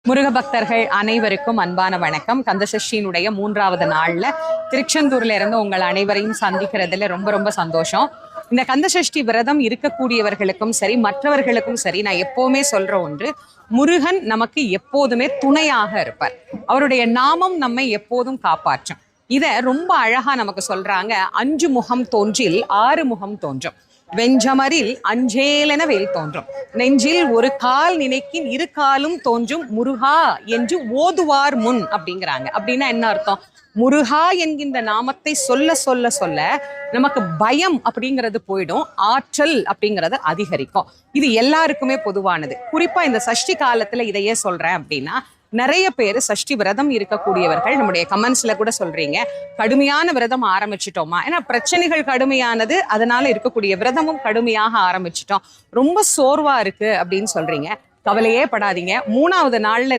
முருக பக்தர்கள் அனைவருக்கும் அன்பான வணக்கம். கந்தசஷ்டியினுடைய 3வது நாள்ல திருச்செந்தூர்ல இருந்து உங்கள் அனைவரையும் சந்திக்கிறதுல ரொம்ப ரொம்ப சந்தோஷம். இந்த கந்தசஷ்டி விரதம் இருக்கக்கூடியவர்களுக்கும் சரி, மற்றவர்களுக்கும் சரி, நான் எப்பவுமே சொல்ற ஒன்று, முருகன் நமக்கு எப்போதுமே துணையாக இருப்பார். அவருடைய நாமம் நம்மை எப்போதும் காப்பாற்றும். இத ரொம்ப அழகா நமக்கு சொல்றாங்க. 5 முகம் தோன்றில் 6 முகம் தோன்றும், வெஞ்சமரில் அஞ்சேலென வேல் தோன்றும், நெஞ்சில் ஒரு கால் நினைக்கின் 2 காலும் தோன்றும் முருகா என்று ஓதுவார் முன் அப்படிங்கிறாங்க. அப்படின்னா என்ன அர்த்தம்? முருகா என்கின்ற நாமத்தை சொல்ல சொல்ல சொல்ல நமக்கு பயம் அப்படிங்கிறது போயிடும், ஆற்றல் அப்படிங்கிறது அதிகரிக்கும். இது எல்லாருக்குமே பொதுவானது. குறிப்பா இந்த சஷ்டி காலத்துல இதையே சொல்றேன் அப்படின்னா, நிறைய பேர் சஷ்டி விரதம் இருக்கக்கூடியவர்கள் நம்முடைய கமெண்ட்ஸ்ல கூட சொல்றீங்க, கடுமையான விரதம் ஆரம்பிச்சிட்டோமா, ஏன்னா பிரச்சனைகள் கடுமையானது, அதனால இருக்கக்கூடிய விரதமும் கடுமையாக ஆரம்பிச்சிட்டோம், ரொம்ப சோர்வா இருக்கு அப்படின்னு சொல்றீங்க. கவலையே படாதீங்க. 3வது நாள்ல